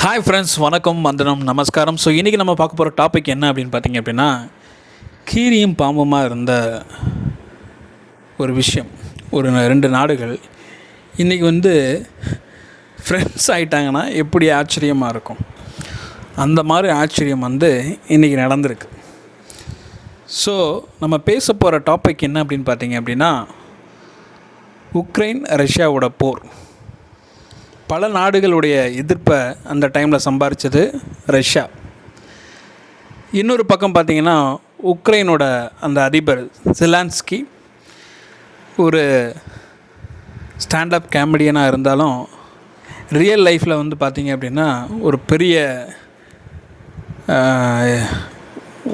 Hi friends, வணக்கம், வந்தனம், நமஸ்காரம். ஸோ இன்றைக்கி நம்ம பார்க்க போகிற டாபிக் என்ன அப்படின்னு பார்த்தீங்க அப்படின்னா, கீரியும் பாம்புமா இருந்த ஒரு விஷயம். ஒரு ரெண்டு நாடுகள் இன்றைக்கி ஃப்ரெண்ட்ஸ் ஆகிட்டாங்கன்னா எப்படி ஆச்சரியமாக இருக்கும். அந்த மாதிரி ஆச்சரியம் இன்றைக்கி நடந்திருக்கு. ஸோ நம்ம பேச போகிற டாபிக் என்ன அப்படின்னு பார்த்தீங்க அப்படின்னா, உக்ரைன் ரஷ்யாவோட போர். பல நாடுகளுடைய எதிர்ப்பை அந்த டைமில் சம்பாரித்தது ரஷ்யா. இன்னொரு பக்கம் பார்த்திங்கன்னா, உக்ரைனோட அந்த அதிபர் ஜெலன்ஸ்கி ஒரு ஸ்டாண்டப் காமெடியனாக இருந்தாலும் ரியல் லைஃப்பில் பார்த்திங்க அப்படின்னா ஒரு பெரிய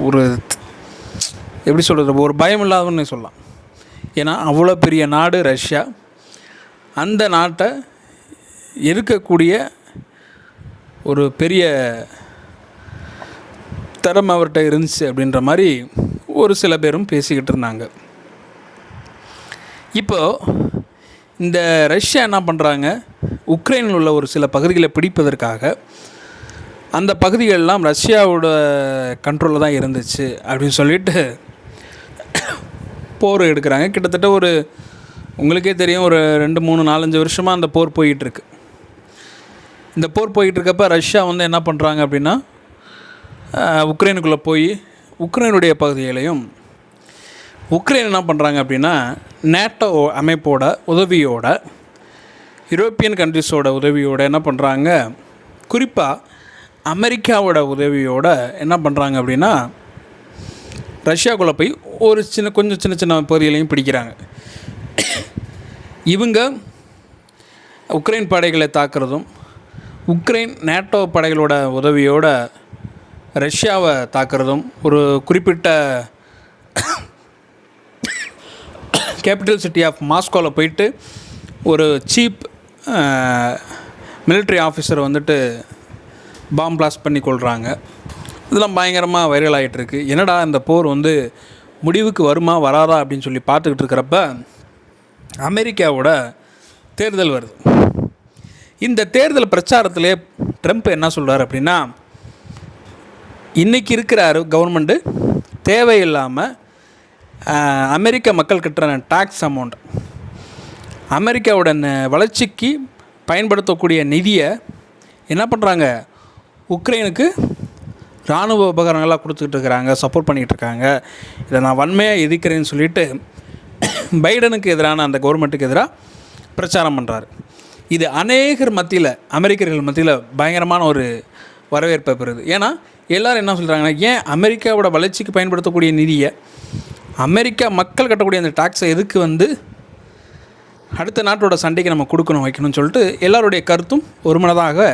ஒரு எப்படி சொல்கிறது, ஒரு பயம் இல்லாதவன்னு சொல்லலாம். ஏன்னா அவ்வளோ பெரிய நாடு ரஷ்யா. அந்த நாட்டை இருக்கக்கூடிய ஒரு பெரிய தரம் அவர்கிட்ட இருந்துச்சு அப்படின்ற மாதிரி ஒரு சில பேரும் பேசிக்கிட்டு இருந்தாங்க. இப்போது இந்த ரஷ்யா என்ன பண்ணுறாங்க, உக்ரைனில் உள்ள ஒரு சில பகுதிகளை பிடிப்பதற்காக அந்த பகுதிகளெலாம் ரஷ்யாவோட கண்ட்ரோலில் தான் இருந்துச்சு அப்படின்னு சொல்லிட்டு போர் எடுக்கிறாங்க. கிட்டத்தட்ட ஒரு உங்களுக்கே தெரியும், ஒரு 2-3-4-5 வருஷமாக அந்த போர் போயிட்டுருக்கு. இந்த போர் போயிட்டுருக்கப்ப ரஷ்யா என்ன பண்ணுறாங்க அப்படின்னா, உக்ரைனுக்குள்ளே போய் உக்ரைனுடைய பகுதிகளையும், உக்ரைன் என்ன பண்ணுறாங்க அப்படின்னா நேட்டோ அமைப்போட உதவியோட, யூரோப்பியன் கண்ட்ரிஸோட உதவியோடு என்ன பண்ணுறாங்க, குறிப்பாக அமெரிக்காவோட உதவியோட என்ன பண்ணுறாங்க அப்படின்னா ரஷ்யாக்குள்ளே போய் ஒரு கொஞ்சம் சின்ன சின்ன பகுதிகளையும் பிடிக்கிறாங்க. இவங்க உக்ரைன் படைகளை தாக்குறதும், உக்ரைன் நேட்டோ படைகளோட உதவியோட ரஷ்யாவை தாக்குறதும், ஒரு குறிப்பிட்ட கேபிட்டல் சிட்டி ஆஃப் மாஸ்கோவில் போயிட்டு ஒரு சீப் மிலிட்ரி ஆஃபீஸரை பாம் பிளாஸ்ட் பண்ணி கொள்கிறாங்க. இதெல்லாம் பயங்கரமாக வைரல் ஆகிட்டுருக்கு. என்னடா இந்த போர் முடிவுக்கு வருமா வராதா அப்படின்னு சொல்லி பார்த்துக்கிட்டு இருக்கிறப்ப அமெரிக்காவோட தேர்தல் வருது. இந்த தேர்தல் பிரச்சாரத்திலே ட்ரம்ப் என்ன சொல்கிறார் அப்படின்னா, இன்றைக்கி இருக்கிற கவர்மெண்ட்டு தேவையில்லாமல் அமெரிக்க மக்கள் கட்டுற டாக்ஸ் அமௌண்ட், அமெரிக்காவோட வளர்ச்சிக்கு பயன்படுத்தக்கூடிய நிதியை என்ன பண்ணுறாங்க, உக்ரைனுக்கு இராணுவ உபகரணங்களாக கொடுத்துக்கிட்டு இருக்கிறாங்க, சப்போர்ட் பண்ணிக்கிட்டு இருக்காங்க. இதை நான் வன்மையாக எதிர்க்கிறேன்னு சொல்லிட்டு பைடனுக்கு எதிரான அந்த கவர்மெண்ட்டுக்கு எதிராக பிரச்சாரம் பண்ணுறாரு. இது அநேகர் மத்தியில், அமெரிக்கர்கள் மத்தியில் பயங்கரமான ஒரு வரவேற்பை பெறுது. ஏன்னா எல்லோரும் என்ன சொல்கிறாங்கன்னா, ஏன் அமெரிக்காவோட வளர்ச்சிக்கு பயன்படுத்தக்கூடிய நிதியை, அமெரிக்கா மக்கள் கட்டக்கூடிய அந்த டாக்ஸை எதுக்கு அடுத்த நாட்டோட சண்டைக்கு நம்ம கொடுக்கணும் வைக்கணும்னு சொல்லிட்டு எல்லாருடைய கருத்தும் ஒருமனதாக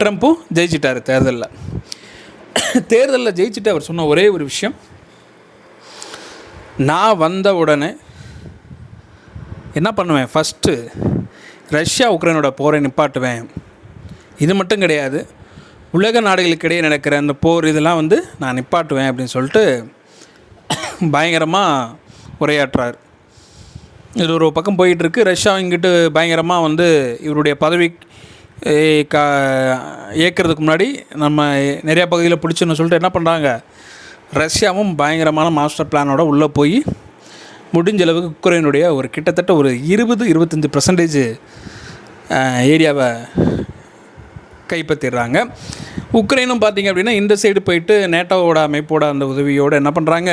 ட்ரம்ப்பும் ஜெயிச்சிட்டார் தேர்தலில். தேர்தலில் ஜெயிச்சுட்டு அவர் சொன்ன ஒரே ஒரு விஷயம், நான் வந்த உடனே என்ன பண்ணுவேன், ஃபஸ்ட்டு ரஷ்யா உக்ரைனோட போரை நிப்பாட்டுவேன். இது மட்டும் கிடையாது, உலக நாடுகளுக்கிடையே நடக்கிற அந்த போர் இதெல்லாம் நான் நிப்பாட்டுவேன் அப்படின்னு சொல்லிட்டு பயங்கரமாக உரையாற்றுறார். இது ஒரு பக்கம் போயிட்டுருக்கு. ரஷ்யா இங்கிட்டு பயங்கரமாக இவருடைய பதவி ஏற்கிறதுக்கு முன்னாடி நம்ம நிறையா பகுதியில் பிடிச்சுன்னு சொல்லிட்டு என்ன பண்ணுறாங்க, ரஷ்யாவும் பயங்கரமான மாஸ்டர் பிளானோட உள்ளே போய் முடிஞ்சளவுக்கு உக்ரைனுடைய ஒரு கிட்டத்தட்ட ஒரு 20-25% ஏரியாவை கைப்பற்றிடுறாங்க. உக்ரைனும் பார்த்திங்க அப்படின்னா இந்த சைடு போயிட்டு நேட்டோவோட அமைப்போட அந்த உதவியோடு என்ன பண்ணுறாங்க,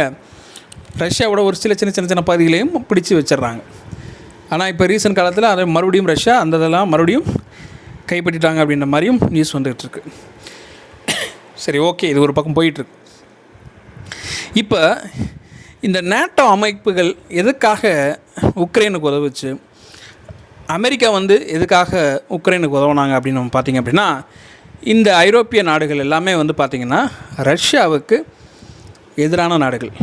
ரஷ்யாவோட ஒரு சின்ன சின்ன பகுதிகளையும் பிடிச்சி வச்சிடுறாங்க. ஆனால் இப்போ ரீசன்ட் காலத்தில் அதை மறுபடியும் ரஷ்யா அந்த இதெல்லாம் மறுபடியும் கைப்பற்றிட்டாங்க அப்படின்ற மாதிரியும் நியூஸ் வந்துகிட்ருக்கு. சரி, ஓகே, இது ஒரு பக்கம் போயிட்டுருக்கு. இப்போ இந்த நேட்டோ அமைப்புகள் எதுக்காக உக்ரைனுக்கு உதவுச்சு, அமெரிக்கா எதுக்காக உக்ரைனுக்கு உதவுனாங்க அப்படின்னு நம்ம பார்த்திங்க அப்படின்னா, இந்த ஐரோப்பிய நாடுகள் எல்லாமே பார்த்திங்கன்னா ரஷ்யாவுக்கு எதிரான நாடுகள்.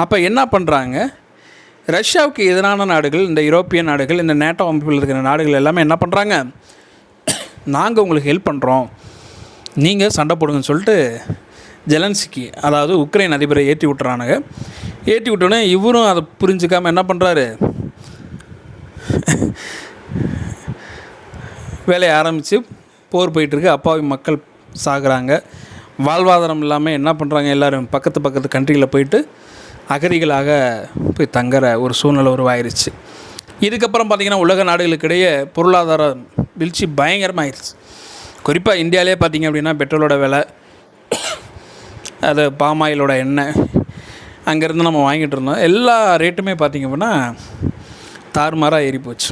அப்போ என்ன பண்ணுறாங்க, ரஷ்யாவுக்கு எதிரான நாடுகள், இந்த யூரோப்பிய நாடுகள், இந்த நேட்டோ அமைப்பில் இருக்கிற நாடுகள் எல்லாமே என்ன பண்ணுறாங்க, நாங்கள் உங்களுக்கு ஹெல்ப் பண்ணுறோம், நீங்கள் சண்டை போடுங்கன்னு சொல்லிட்டு ஜெலன்ஸ்கி, அதாவது உக்ரைன் அதிபரை ஏற்றி விட்டுறானுங்க. ஏற்றி விட்டோன்னே இவரும் அதை புரிஞ்சுக்காமல் என்ன பண்ணுறாரு, வேலையை ஆரம்பித்து போர் போயிட்டுருக்கு. அப்பாவி மக்கள் சாகுறாங்க. வாழ்வாதாரம் இல்லாமல் என்ன பண்ணுறாங்க, எல்லோரும் பக்கத்து கண்ட்ரியில் போயிட்டு அகதிகளாக போய் தங்குற ஒரு சூழ்நிலை உருவாயிருச்சு. இதுக்கப்புறம் பார்த்திங்கன்னா உலக நாடுகளுக்கிடையே பொருளாதார வீழ்ச்சி பயங்கரமாகிடுச்சு. குறிப்பாக இந்தியாவிலே பார்த்திங்க அப்படின்னா பெட்ரோலோட விலை, அது பாமாயிலோட எண்ணெய் அங்கேருந்து நம்ம வாங்கிட்டு இருந்தோம், எல்லா ரேட்டுமே பார்த்திங்க அப்படின்னா தாறுமாறாக ஏறி போச்சு.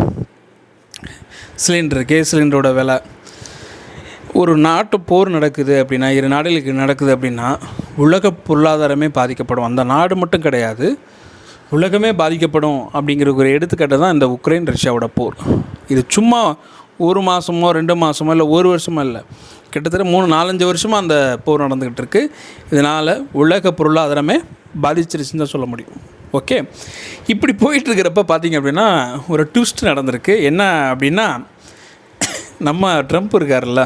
கேஸ் சிலிண்டரோட விலை, ஒரு நாட்டு போர் நடக்குது அப்படின்னா, இரு நாடுகளுக்கு நடக்குது அப்படின்னா உலக பொருளாதாரமே பாதிக்கப்படும். அந்த நாடு மட்டும் கிடையாது, உலகமே பாதிக்கப்படும் அப்படிங்கிற ஒரு எடுத்துக்காட்டு தான் இந்த உக்ரைன் ரஷ்யாவோட போர். இது சும்மா ஒரு மாதமோ 2 மாதமோ இல்லை ஒரு வருஷமோ இல்லை, கிட்டத்தட்ட 3-4-5 வருஷமாக அந்த போர் நடந்துக்கிட்டு இருக்குது. இதனால் உலக பொருளாதாரமே பாதிச்சிருச்சுன்னு தான் சொல்ல முடியும். ஓகே, இப்படி போயிட்டுருக்கிறப்ப பார்த்திங்க அப்படின்னா ஒரு ட்விஸ்ட் நடந்திருக்கு. என்ன அப்படின்னா, நம்ம ட்ரம்ப் இருக்கார்ல,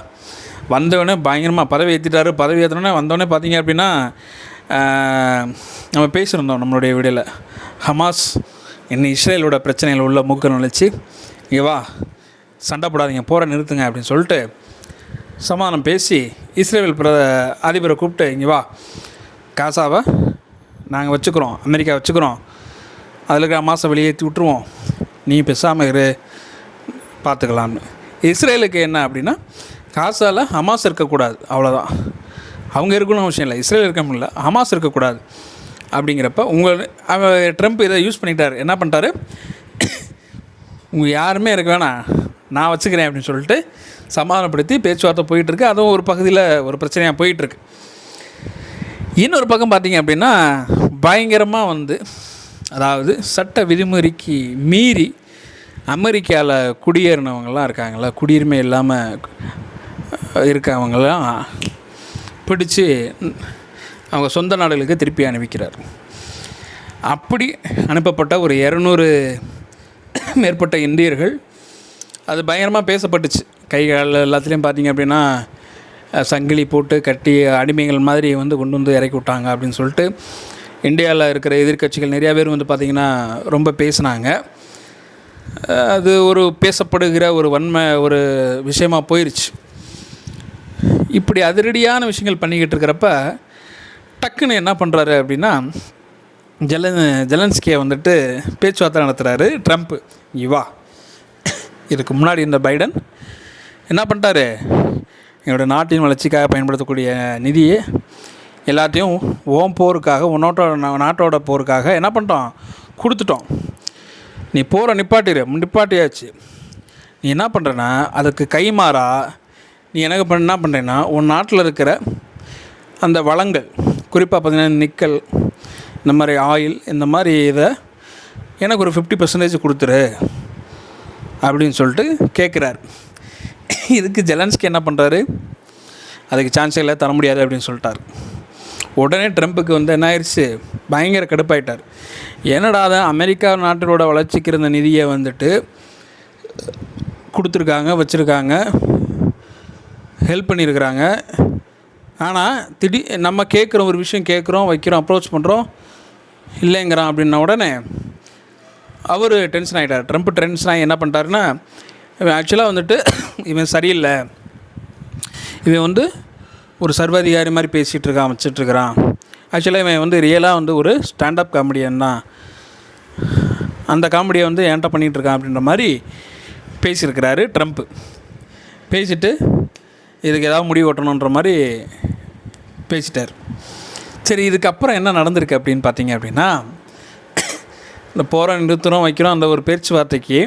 வந்தவொடனே பயங்கரமாக பதவி ஏற்றிட்டார். பதவி ஏற்றினோடனே வந்தோடனே பார்த்திங்க அப்படின்னா நம்ம பேசியிருந்தோம் நம்மளுடைய வீடியோவில், ஹமாஸ் இன்னும் இஸ்ரேலோட பிரச்சனையில் உள்ள மூக்க நுழைச்சி இங்கே வா சண்டை போடாதீங்க, போரை நிறுத்துங்க அப்படின்னு சொல்லிட்டு சமாதானம் பேசி இஸ்ரேல் அதிபரை கூப்பிட்டு இங்கே வா, காசாவை நாங்கள் வச்சுக்கிறோம், அமெரிக்கா வச்சுக்கிறோம், அதில் இருக்கிற ஹமாஸை வெளியேற்றி விட்டுருவோம், நீ பேசாமல் இரு பார்த்துக்கலாம்னு. இஸ்ரேலுக்கு என்ன அப்படின்னா, காசாவில் ஹமாஸ் இருக்கக்கூடாது, அவ்வளோதான். அவங்க இருக்கணும் அவசியம் இல்லை, இஸ்ரேல் இருக்க முடியல, ஹமாஸ் இருக்கக்கூடாது. அப்படிங்கிறப்ப ட்ரம்ப் இதை யூஸ் பண்ணிட்டார். என்ன பண்ணிட்டாரு, உங்கள் யாருமே இருக்க வேணாம், நான் வச்சுக்கிறேன் அப்படின்னு சொல்லிட்டு சமாதானப்படுத்தி பேச்சுவார்த்தை போயிட்டுருக்கு. அதுவும் ஒரு பகுதியில் ஒரு பிரச்சனையாக போயிட்டுருக்கு. இன்னொரு பக்கம் பார்த்திங்க அப்படின்னா பயங்கரமாக அதாவது சட்ட விதிமுறைக்கு மீறி அமெரிக்காவில் குடியேறினவங்களாம் இருக்காங்களா, குடியுரிமை இல்லாமல் இருக்கவங்களாம் பிடிச்சி அவங்க சொந்த நாடுகளுக்கு திருப்பி அனுப்பிக்கிறார். அப்படி அனுப்பப்பட்ட ஒரு 200 மேற்பட்ட இந்தியர்கள், அது பயங்கரமாக பேசப்பட்டுச்சு. கைகள் எல்லாத்துலேயும் பார்த்திங்க அப்படின்னா சங்கிலி போட்டு கட்டி அடிமைகள் மாதிரி கொண்டு இறக்கி விட்டாங்க அப்படின்னு சொல்லிட்டு இந்தியாவில் இருக்கிற எதிர்க்கட்சிகள் நிறையா பேர் பார்த்திங்கன்னா ரொம்ப பேசினாங்க. அது ஒரு பேசப்படுகிற ஒரு ஒரு விஷயமாக போயிடுச்சு. இப்படி அதிரடியான விஷயங்கள் பண்ணிக்கிட்டு இருக்கிறப்ப டக்குன்னு என்ன பண்ணுறாரு அப்படின்னா, ஜெலன்ஸ்கியை பேச்சுவார்த்தை நடத்துகிறாரு ட்ரம்ப்பு. இவா, இதுக்கு முன்னாடி இந்த பைடன் என்ன பண்ணிட்டாரு, எங்களோட நாட்டின் வளர்ச்சிக்காக பயன்படுத்தக்கூடிய நிதியை எல்லாத்தையும் போருக்காக, நாட்டோட போருக்காக என்ன பண்ணிட்டோம், கொடுத்துட்டோம். நீ போரை நிப்பாட்டியாச்சு. நீ என்ன பண்ணுறன்னா, அதுக்கு கைமாறா நீ எனக்கு என்ன பண்ணுறேன்னா, உன் நாட்டில் இருக்கிற அந்த வளங்கள், குறிப்பாக பார்த்திங்கன்னா நிக்கல், இந்த மாதிரி ஆயில், இந்த மாதிரி இதை எனக்கு ஒரு 50% கொடுத்துரு அப்படின்னு சொல்லிட்டு கேட்குறாரு. இதுக்கு ஜெலன்ஸ்கி என்ன பண்ணுறாரு, அதுக்கு சான்ஸே இல்லை, தர முடியாது அப்படின்னு சொல்லிட்டார். உடனே ட்ரம்ப்புக்கு என்ன ஆயிடுச்சு, பயங்கர கடுப்பாயிட்டார். என்னடா தான் அமெரிக்கா நாட்டோட வளர்ச்சிக்கு இருந்த நிதியை கொடுத்துருக்காங்க, வச்சுருக்காங்க, ஹெல்ப் பண்ணியிருக்கிறாங்க. ஆனால் நம்ம கேட்குற ஒரு விஷயம் கேட்குறோம், வைக்கிறோம், அப்ரோச் பண்ணுறோம், இல்லைங்கிறான் அப்படின்ன உடனே அவர் டென்ஷன் ஆகிட்டார். ட்ரம்ப் டென்ஷன் ஆகி என்ன பண்ணிட்டாருன்னா, இவன் ஆக்சுவலாக இவன் சரியில்லை, இவன் ஒரு சர்வாதிகாரி மாதிரி பேசிகிட்டு இருக்கான், வச்சிட்ருக்கிறான். ஆக்சுவலாக இவன் ரியலாக ஒரு ஸ்டாண்டப் காமெடியன் தான், அந்த காமெடியை ஏன்ட்ட பண்ணிகிட்ருக்கான் அப்படின்ற மாதிரி பேசியிருக்கிறாரு ட்ரம்ப்பு. பேசிட்டு இதுக்கு ஏதாவது முடிவு ஓட்டணுன்ற மாதிரி பேசிட்டார். சரி, இதுக்கப்புறம் என்ன நடந்திருக்கு அப்படின்னு பார்த்தீங்க அப்படின்னா, இந்த போரை நிறுத்தணும் வைக்கிறோம் அந்த ஒரு பேச்சுவார்த்தைக்கு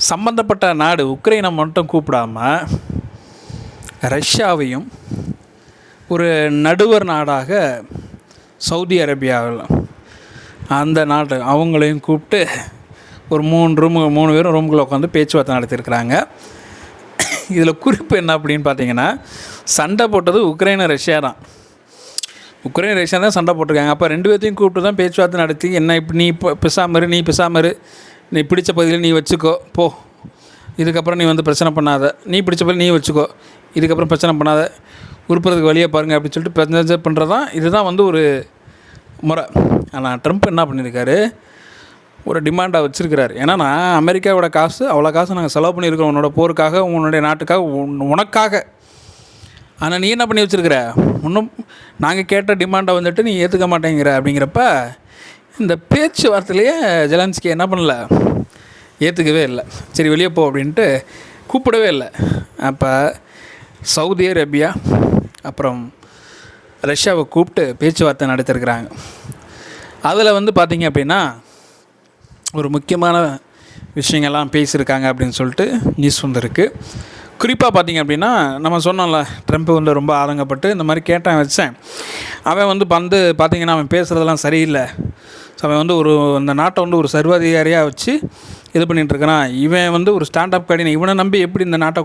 சம்மந்தப்பட்ட நாடு உக்ரைனை மட்டும் கூப்பிடாமல் ரஷ்யாவையும் ஒரு நடுவர் நாடாக சவுதி அரேபியாவில் அந்த நாடு அவங்களையும் கூப்பிட்டு ஒரு 3 பேரும் ரூமுக்குள்ளே உட்காந்து பேச்சுவார்த்தை நடத்தியிருக்கிறாங்க. இதில் குறிப்பு என்ன அப்படின்னு பார்த்தீங்கன்னா, சண்டை போட்டது ரஷ்யா தான் சண்டை போட்டிருக்காங்க. அப்போ 2 பேர்த்தையும் கூப்பிட்டு தான் பேச்சுவார்த்தை நடத்தி, என்ன இப்போ நீ பிசாமரு, நீ பிடிச்ச பகுதியில் நீ வச்சுக்கோ போ, இதுக்கப்புறம் நீ பிரச்சனை பண்ணாத, நீ பிடிச்ச பகுதியில் நீ வச்சுக்கோ, இதுக்கப்புறம் பிரச்சனை பண்ணாத, உருப்புறதுக்கு வழியாக பாருங்கள் அப்படின்னு சொல்லிட்டு பிரச்சனை பண்ணுறது தான். இதுதான் ஒரு முறை. ஆனால் ட்ரம்ப் என்ன பண்ணியிருக்காரு, ஒரு டிமாண்டாக வச்சுருக்கிறார். ஏன்னா நான் அமெரிக்காவோட காசு அவ்வளோ காசு நாங்கள் செலவு பண்ணியிருக்கிறோம் உன்னோட போருக்காக, உன்னுடைய நாட்டுக்காக, உனக்காக. ஆனால் நீ என்ன பண்ணி வச்சுருக்கிற, இன்னும் நாங்கள் கேட்ட டிமாண்டை வந்துட்டு நீ ஏற்றுக்க மாட்டேங்கிற. அப்படிங்கிறப்ப இந்த பேச்சுவார்த்தையிலேயே ஜெலன்ஸ்கி என்ன பண்ணல, ஏற்றுக்கவே இல்லை. சரி வெளியே போ அப்படின்ட்டு கூப்பிடவே இல்லை. அப்போ சவுதி அரேபியா அப்புறம் ரஷ்யாவை கூப்பிட்டு பேச்சுவார்த்தை நடத்திருக்கிறாங்க. அதில் வந்து பார்த்திங்க அப்படின்னா ஒரு முக்கியமான விஷயங்கள்லாம் பேசியிருக்காங்க அப்படின்னு சொல்லிட்டு நியூஸ் வந்துருக்கு. குறிப்பாக பார்த்திங்க அப்படின்னா நம்ம சொன்னோம்ல, ட்ரம்ப் வந்து ரொம்ப ஆதங்கப்பட்டு இந்த மாதிரி கேட்டான் வச்சேன். அவன் வந்து பார்த்திங்கன்னா அவன் பேசுகிறதெல்லாம் சரியில்லை. ஸோ அவன் வந்து அந்த நாட்டை வந்து ஒரு சர்வாதிகாரியாக வச்சு இது பண்ணிகிட்ருக்கிறான். இவன் வந்து ஒரு ஸ்டாண்டப் கார்டினை இவனை நம்பி எப்படி இந்த நாட்டை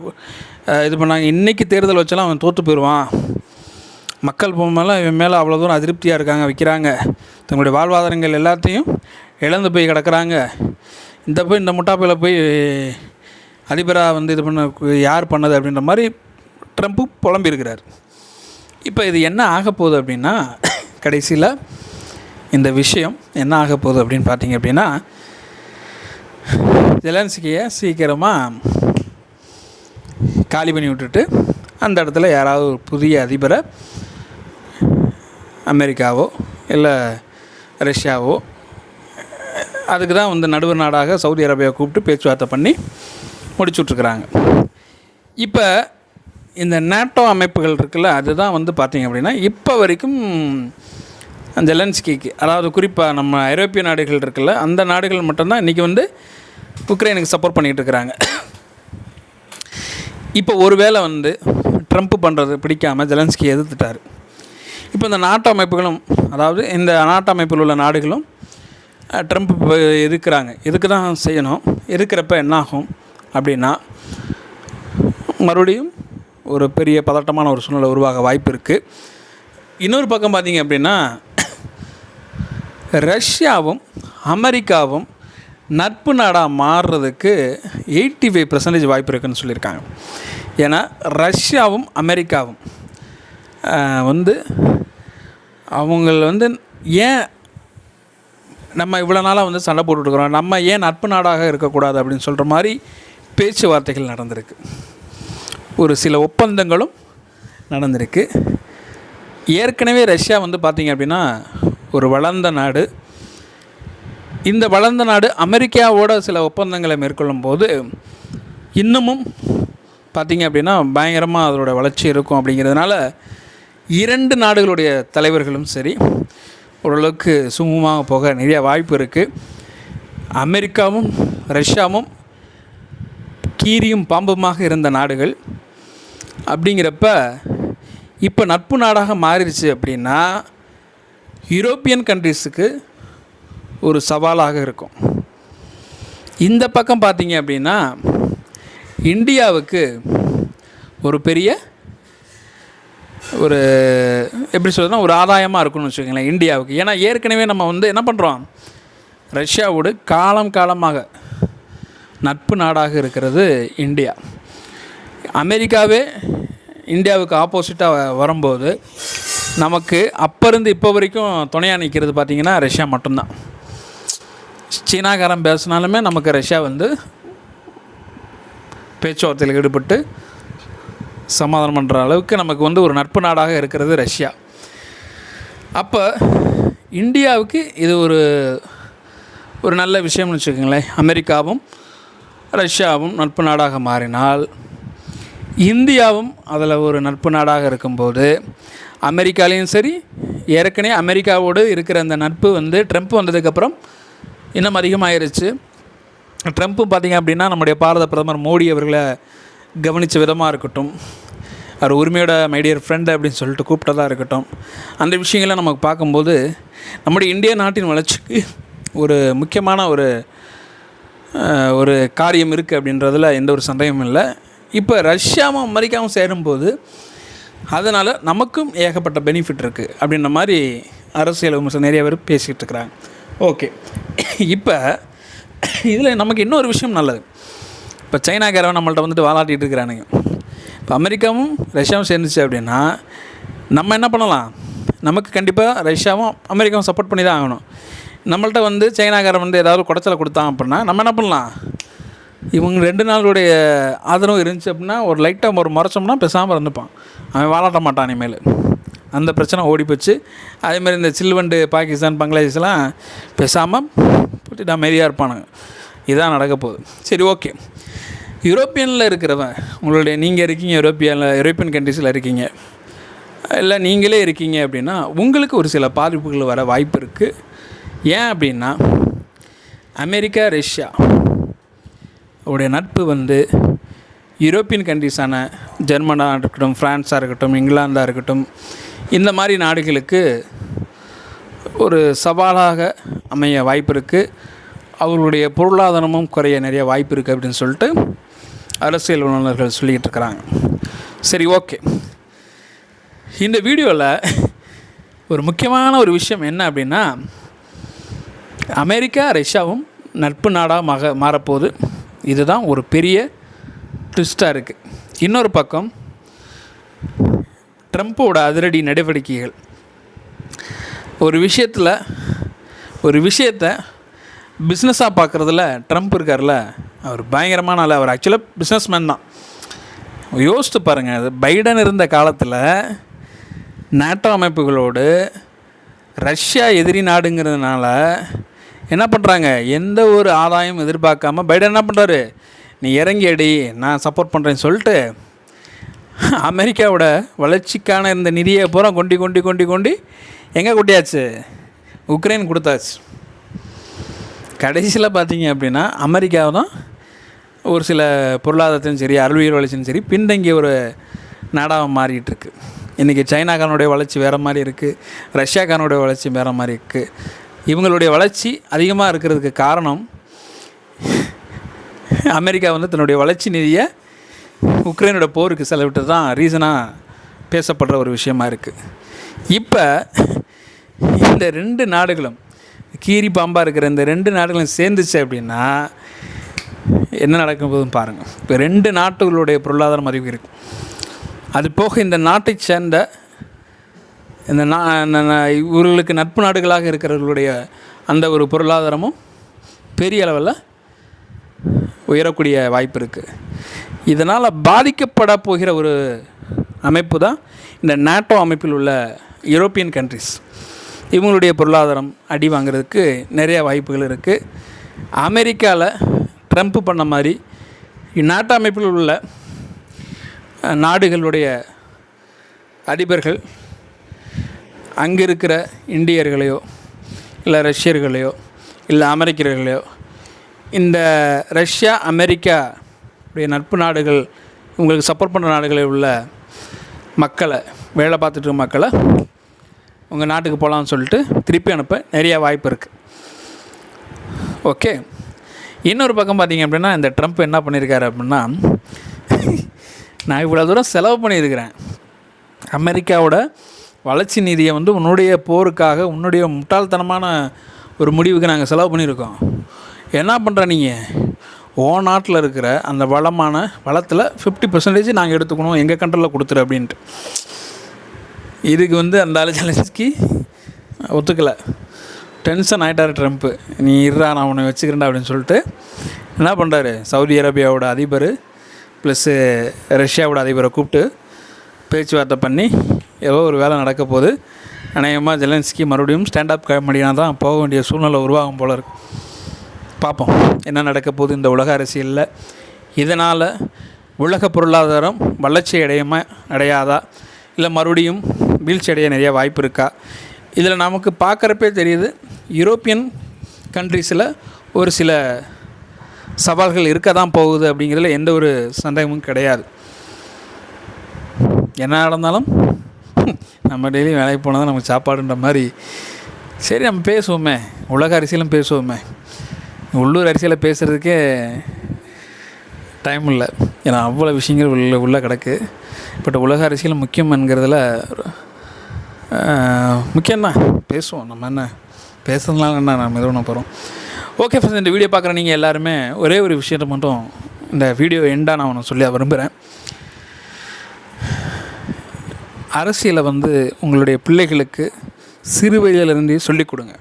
இது பண்ணாங்க. இன்றைக்கி தேர்தல் வச்சாலும் அவன் தோற்று போயிடுவான். மக்கள் மேலே இவன் மேலே அவ்வளோ தூரம் அதிருப்தியாக இருக்காங்க, வைக்கிறாங்க. தங்களுடைய வாழ்வாதாரங்கள் எல்லாத்தையும் இழந்து போய் கிடக்கிறாங்க. இந்த முட்டாப்பையில் போய் அதிபராக வந்து இது பண்ண யார் பண்ணது அப்படின்ற மாதிரி ட்ரம்ப்பு புலம்பியிருக்கிறார். இப்போ இது என்ன ஆக போகுது அப்படின்னா, கடைசியில் இந்த விஷயம் என்ன ஆக போகுது அப்படின்னு பார்த்தீங்க அப்படின்னா, ஜெலன்ஸ்கியை சீக்கிரமாக காலி பண்ணி விட்டுட்டு அந்த இடத்துல யாராவது ஒரு புதிய அதிபரை அமெரிக்காவோ இல்லை ரஷ்யாவோ, அதுக்கு தான் வந்து நடுவர் நாடாக சவுதி அரேபியாவை கூப்பிட்டு பேச்சுவார்த்தை பண்ணி முடிச்சுட்ருக்குறாங்க. இப்போ இந்த நேட்டோ அமைப்புகள் இருக்குல்ல, அதுதான் வந்து பார்த்திங்க அப்படின்னா இப்போ வரைக்கும் ஜெலன்ஸ்கிக்கு, அதாவது குறிப்பாக நம்ம ஐரோப்பிய நாடுகள் இருக்குல்ல, அந்த நாடுகள் மட்டும்தான் இன்றைக்கி வந்து உக்ரைனுக்கு சப்போர்ட் பண்ணிகிட்டு இருக்கிறாங்க. இப்போ ஒருவேளை வந்து ட்ரம்ப் பண்ணுறது பிடிக்காமல் ஜெலன்ஸ்கி எதிர்த்துட்டார். இப்போ இந்த நாட்டு அமைப்புகளும், அதாவது இந்த நாட்டு அமைப்பில் உள்ள நாடுகளும் ட்ரம்ப் எதிர்க்கிறாங்க. எதுக்கு தான் செய்யணும். எதிர்க்கிறப்ப என்னாகும் அப்படின்னா, மறுபடியும் ஒரு பெரிய பதட்டமான ஒரு சூழ்நிலை உருவாக வாய்ப்பு இருக்குது. இன்னொரு பக்கம் பார்த்திங்க அப்படின்னா, ரஷ்யாவும் அமெரிக்காவும் நட்பு நாடாக மாறுறதுக்கு 85% வாய்ப்பு இருக்குதுன்னு சொல்லியிருக்காங்க. ஏன்னா ரஷ்யாவும் அமெரிக்காவும் வந்து அவங்கள வந்து ஏன் நம்ம இவ்வளோ நாளாக வந்து சண்டை போட்டுட்ருக்குறோம், நம்ம ஏன் நட்பு நாடாக இருக்கக்கூடாது அப்படின்னு சொல்கிற மாதிரி பேச்சுவார்த்தைகள் நடந்திருக்கு. ஒரு சில ஒப்பந்தங்களும் நடந்திருக்கு. ஏற்கனவே ரஷ்யா வந்து பார்த்திங்க அப்படின்னா ஒரு வளர்ந்த நாடு. இந்த வளர்ந்த நாடு அமெரிக்காவோட சில ஒப்பந்தங்களை மேற்கொள்ளும் போது இன்னமும் பார்த்திங்க அப்படின்னா பயங்கரமாக அதோட வளர்ச்சி இருக்கும். அப்படிங்கிறதுனால இரண்டு நாடுகளுடைய தலைவர்களும் சரி ஓரளவுக்கு சுமூகமாக போக நிறைய வாய்ப்பு இருக்குது. அமெரிக்காவும் ரஷ்யாவும் கீரியும் பாம்புமாக இருந்த நாடுகள். அப்படிங்கிறப்ப இப்போ நட்பு நாடாக மாறிடுச்சு அப்படின்னா யூரோப்பியன் கண்ட்ரிஸுக்கு ஒரு சவாலாக இருக்கும். இந்த பக்கம் பார்த்திங்க அப்படின்னா இந்தியாவுக்கு ஒரு பெரிய ஒரு எப்படி சொல்கிறதுனா ஒரு ஆதாயமாக இருக்கும்னு வச்சுக்கோங்களேன் இந்தியாவுக்கு. ஏன்னா ஏற்கனவே நம்ம வந்து என்ன பண்ணுறோம், ரஷ்யாவோடு காலமாக நட்பு நாடாக இருக்கிறது இந்தியா. அமெரிக்காவே இந்தியாவுக்கு ஆப்போசிட்டாக வரும்போது நமக்கு அப்போ இருந்து இப்போ வரைக்கும் துணையாக நிற்கிறது பார்த்திங்கன்னா ரஷ்யா மட்டும்தான். சீனாக்காரன் பேசினாலுமே நமக்கு ரஷ்யா வந்து பேச்சுவார்த்தையில் ஈடுபட்டு சமாதானம் பண்ணுற அளவுக்கு நமக்கு வந்து ஒரு நட்பு நாடாக இருக்கிறது ரஷ்யா. அப்போ இந்தியாவுக்கு இது ஒரு நல்ல விஷயம்னு வச்சுக்கோங்களேன். அமெரிக்காவும் ரஷ்யாவும் நட்பு நாடாக மாறினால் இந்தியாவும் அதில் ஒரு நட்பு நாடாக இருக்கும்போது அமெரிக்காலேயும் சரி, ஏற்கனவே அமெரிக்காவோடு இருக்கிற அந்த நட்பு வந்து ட்ரம்ப் வந்ததுக்கப்புறம் இன்னும் அதிகமாகிருச்சு. ட்ரம்ப்பு பார்த்திங்க அப்படின்னா நம்முடைய பாரத பிரதமர் மோடி அவர்களை கவனித்த விதமாக இருக்கட்டும், அவர் உரிமையோட மைடியர் ஃப்ரெண்டு அப்படின்னு சொல்லிட்டு கூப்பிட்டதாக இருக்கட்டும், அந்த விஷயங்களை நமக்கு பார்க்கும்போது நம்முடைய இந்திய நாட்டின் வளர்ச்சிக்கு ஒரு முக்கியமான ஒரு காரியம் இருக்குது அப்படின்றதுல எந்த ஒரு சந்தேகமும் இல்லை. இப்போ ரஷ்யாவும் அமெரிக்காவும் சேரும்போது அதனால் நமக்கும் ஏகப்பட்ட பெனிஃபிட் இருக்குது அப்படின்ற மாதிரி அரசியல் விமர்சனம் நிறைய பேர் பேசிகிட்டு இருக்கிறாங்க. ஓகே, இப்போ இதில் நமக்கு இன்னொரு விஷயம் நல்லது. இப்போ சைனாக்காரவன் நம்மள்ட்ட வந்துட்டு வாலாட்டிகிட்டு இருக்கிறானுங்க. இப்போ அமெரிக்காவும் ரஷ்யாவும் சேர்ந்துச்சு அப்படின்னா நம்ம என்ன பண்ணலாம், நமக்கு கண்டிப்பாக ரஷ்யாவும் அமெரிக்காவும் சப்போர்ட் பண்ணி தான் ஆகணும். நம்மள்ட்ட வந்து சைனாக்காரன் வந்து ஏதாவது குடைச்சலை கொடுத்தான் அப்படின்னா நம்ம என்ன பண்ணலாம், இவங்க 2 நாளுடைய ஆதரவு இருந்துச்சு அப்படின்னா ஒரு லைட்டாக ஒரு முறைச்சோம்னா பேசாமல் இருந்துப்பான், அவன் வாழாட்ட மாட்டான் இனிமேல். அந்த பிரச்சனை ஓடி போச்சு. அதேமாதிரி இந்த சில்வண்டு பாகிஸ்தான் பங்களாதேஷ்லாம் பேசாமல் போட்டு அமைதியாக இருப்பானுங்க. இதுதான் நடக்க போகுது. சரி, ஓகே. யூரோப்பியனில் இருக்கிறவன் நீங்கள் இருக்கீங்க, யூரோப்பியன் கண்ட்ரீஸில் இருக்கீங்க, இல்லை நீங்களே இருக்கீங்க அப்படின்னா உங்களுக்கு ஒரு சில பாதிப்புகள் வர வாய்ப்பு இருக்குது. ஏன் அப்படின்னா அமெரிக்கா ரஷ்யா உடைய நட்பு வந்து யூரோப்பியன் கண்ட்ரீஸான ஜெர்மனாக இருக்கட்டும், ஃப்ரான்ஸாக இருக்கட்டும், இங்கிலாந்தாக இருக்கட்டும், இந்த மாதிரி நாடுகளுக்கு ஒரு சவாலாக அமைய வாய்ப்பு இருக்குது. அவர்களுடைய பொருளாதாரமும் குறைய நிறைய வாய்ப்பு இருக்குது அப்படின்னு சொல்லிட்டு அரசியல் வல்லுநர்கள் சொல்லிக்கிட்டு இருக்கிறாங்க. சரி, ஓகே. இந்த வீடியோவில் ஒரு முக்கியமான ஒரு விஷயம் என்ன அப்படின்னா, அமெரிக்கா ரஷ்யாவும் நட்பு நாடாக மாறப்போகுது. இதுதான் ஒரு பெரிய ட்விஸ்ட்டாக இருக்குது. இன்னொரு பக்கம் ட்ரம்ப்போட அதிரடி நடவடிக்கைகள். ஒரு விஷயத்தை பிஸ்னஸாக பார்க்குறதுல ட்ரம்ப் இருக்கார்ல, அவர் பயங்கரமான ஆள். அவர் ஆக்சுவலாக பிஸ்னஸ்மேன் தான். யோசித்து பாருங்கள், அது பைடன் இருந்த காலத்தில் நேட்டோ அமைப்புகளோடு ரஷ்யா எதிரி நாடுங்கிறதுனால என்ன பண்ணுறாங்க, எந்த ஒரு ஆதாயம் எதிர்பார்க்காம பைடன் என்ன பண்ணுறாரு, நீ இறங்கி அடி, நான் சப்போர்ட் பண்ணுறேன்னு சொல்லிட்டு அமெரிக்காவோட வளர்ச்சிக்கான இந்த நிதியை பூரா கொண்டி எங்கே கொட்டியாச்சு, உக்ரைன் கொடுத்தாச்சு. கடைசியில் பார்த்தீங்க அப்படின்னா அமெரிக்காவை தான் ஒரு சில பொருளாதாரத்தையும் சரி, அறிவியல் வளர்ச்சியும் சரி, பின்தங்கிய ஒரு நாடாக மாறிட்டுருக்கு. இன்றைக்கி சைனாக்காரனுடைய வளர்ச்சி வேறு மாதிரி இருக்குது, ரஷ்யாக்காரனுடைய வளர்ச்சி வேறு மாதிரி இருக்குது. இவங்களுடைய வளர்ச்சி அதிகமாக இருக்கிறதுக்கு காரணம் அமெரிக்கா வந்து தன்னுடைய வளர்ச்சி நிதியை உக்ரைனோட போருக்கு செலவிட்டு தான் ரீசனாக பேசப்படுற ஒரு விஷயமா இருக்குது. இப்போ இந்த 2 நாடுகளும் கீரி பாம்பாக இருக்கிற இந்த 2 நாடுகளும் சேர்ந்துச்சு அப்படின்னா என்ன நடக்கும் போதும் பாருங்கள். இப்போ 2 நாட்டுகளுடைய பொருளாதாரம் அதிகம் இருக்குது. அது போக இந்த நாட்டை சேர்ந்த இவர்களுக்கு நட்பு நாடுகளாக இருக்கிறவர்களுடைய அந்த ஒரு பொருளாதாரமும் பெரிய அளவில் உயரக்கூடிய வாய்ப்பு இருக்குது. இதனால் பாதிக்கப்பட போகிற ஒரு அமைப்பு தான் இந்த நேட்டோ அமைப்பில் உள்ள யூரோப்பியன் கண்ட்ரிஸ். இவங்களுடைய பொருளாதாரம் அடி வாங்கிறதுக்கு நிறைய வாய்ப்புகள் இருக்குது. அமெரிக்காவில் ட்ரம்ப் பண்ண மாதிரி நேட்டோ அமைப்பில் உள்ள நாடுகளுடைய அதிபர்கள் அங்கே இருக்கிற இந்தியர்களையோ இல்லை ரஷ்யர்களையோ இல்லை அமெரிக்கர்களையோ, இந்த ரஷ்யா அமெரிக்கா உடைய நட்பு நாடுகள் உங்களுக்கு சப்போர்ட் பண்ணுற நாடுகளில் உள்ள மக்களை, வேலை பார்த்துட்டு இருக்க மக்களை உங்கள் நாட்டுக்கு போகலான்னு சொல்லிட்டு திருப்பி அனுப்ப நிறைய வாய்ப்பு இருக்குது. ஓகே. இன்னொரு பக்கம் பார்த்திங்க அப்படின்னா இந்த ட்ரம்ப் என்ன பண்ணியிருக்காரு அப்படின்னா, நான் இவ்வளோ தூரம் செலவு பண்ணியிருக்கிறேன், அமெரிக்காவோட வளர்ச்சி நிதியை வந்து உன்னுடைய போருக்காக, உன்னுடைய முட்டாள்தனமான ஒரு முடிவுக்கு நாங்கள் செலவு பண்ணியிருக்கோம், என்ன பண்ணுற நீங்கள், நாட்டில் இருக்கிற அந்த வளத்தில் 50% நாங்கள் எடுத்துக்கணும், எங்கள் கண்ட்ரோலில் கொடுத்துரு அப்படின்ட்டு. இதுக்கு வந்து அந்த ஜெலன்ஸ்கி ஒத்துக்கலை. டென்ஷன் ஆகிட்டார் ட்ரம்ப்பு. நீ இருறா, நான் உன்னை வச்சுக்கிறேன்டா அப்படின்னு சொல்லிட்டு என்ன பண்ணுறாரு, சவுதி அரேபியாவோட அதிபர் ப்ளஸ்ஸு ரஷ்யாவோட அதிபரை கூப்பிட்டு பேச்சுவார்த்தை பண்ணி ஏதோ ஒரு வேலை நடக்க போகுது. அநேகமாக ஜெலன்ஸ்கி மறுபடியும் ஸ்டாண்டப் காமெடியாக தான் போக வேண்டிய சூழ்நிலை உருவாகும் போல இருக்கு. பார்ப்போம் என்ன நடக்க போகுது இந்த உலக அரசியலில். இதனால் உலக பொருளாதாரம் வளர்ச்சி அடையாதா, இல்லை மறுபடியும் வீழ்ச்சி அடைய நிறைய வாய்ப்பு இருக்கா? இதில் நமக்கு பார்க்குறப்பே தெரியுது, யூரோப்பியன் கண்ட்ரீஸில் ஒரு சில சவால்கள் இருக்க தான் போகுது. அப்படிங்கிறதுல எந்த ஒரு சந்தேகமும் கிடையாது. என்ன நடந்தாலும் நம்ம டெய்லியும் வேலைக்கு போனால் தான் நமக்கு சாப்பாடுன்ற மாதிரி. சரி, நம்ம பேசுவோமே, உலக அரசியலும் பேசுவோமே. உள்ளூர் அரசியலை பேசுகிறதுக்கே டைம் இல்லை, ஏன்னா அவ்வளோ விஷயங்கள் உள்ளே கிடக்கு. பட் உலக அரசியல் முக்கியம் என்கிறதுல முக்கியம்தான், பேசுவோம். நம்ம என்ன பேசுறதுனால என்ன, நம்ம எதுவும் ஒன்று போகிறோம். ஓகே ஃப்ரெண்ட்ஸ், இந்த வீடியோ பார்க்குற நீங்கள் எல்லாருமே ஒரே ஒரு விஷயத்தை மட்டும் இந்த வீடியோ எண்டாக நான் ஒன்று சொல்ல விரும்புகிறேன். அரசியலை வந்து உங்களுடைய பிள்ளைகளுக்கு சிறு வயதிலிருந்தே சொல்லிக் கொடுங்க.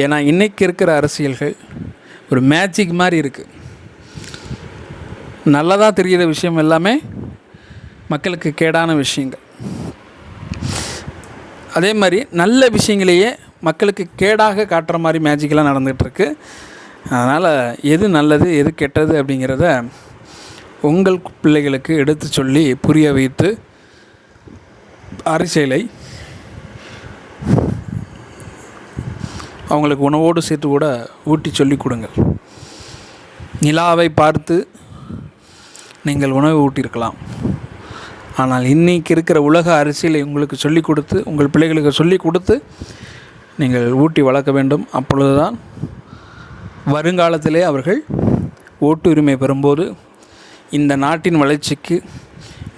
ஏன்னா இன்றைக்கி இருக்கிற அரசியல்கள் ஒரு மேஜிக் மாதிரி இருக்குது. நல்லதாக தெரிகிற விஷயம் எல்லாமே மக்களுக்கு கேடான விஷயங்கள். அதே மாதிரி நல்ல விஷயங்களையே மக்களுக்கு கேடாக காட்டுற மாதிரி மேஜிக்கெலாம் நடந்துகிட்ருக்கு. அதனால் எது நல்லது எது கெட்டது அப்படிங்கிறத உங்கள் பிள்ளைகளுக்கு எடுத்து சொல்லி புரிய வைத்து அரசியலை அவங்களுக்கு உணவோடு சேர்த்து கூட ஊட்டி சொல்லி கொடுங்கள். நிலாவை பார்த்து நீங்கள் உணவு ஊட்டியிருக்கலாம், ஆனால் இன்றைக்கி இருக்கிற உலக அரசியலை உங்களுக்கு சொல்லிக் கொடுத்து உங்கள் பிள்ளைகளுக்கு சொல்லிக் கொடுத்து நீங்கள் ஊட்டி வளர்க்க வேண்டும். அப்பொழுது தான் வருங்காலத்திலே அவர்கள் ஓட்டு உரிமை பெறும்போது இந்த நாட்டின் வளர்ச்சிக்கு,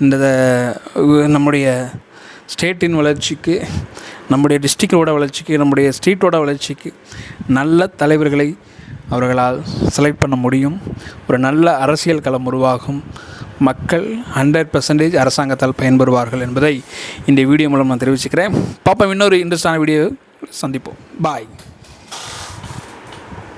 இந்த நம்முடைய ஸ்டேட்டின் வளர்ச்சிக்கு, நம்முடைய டிஸ்ட்ரிக்டோட வளர்ச்சிக்கு, நம்முடைய ஸ்ட்ரீட்டோட வளர்ச்சிக்கு நல்ல தலைவர்களை அவர்களால் செலக்ட் பண்ண முடியும். ஒரு நல்ல அரசியல் களம் உருவாகும். மக்கள் 100% அரசாங்கத்தால் பயன்பெறுவார்கள் என்பதை இந்த வீடியோ மூலம் நான் தெரிவிச்சுக்கிறேன். பாப்போம், இன்னொரு இன்ட்ரெஸ்டான வீடியோ சந்திப்போம். பாய்.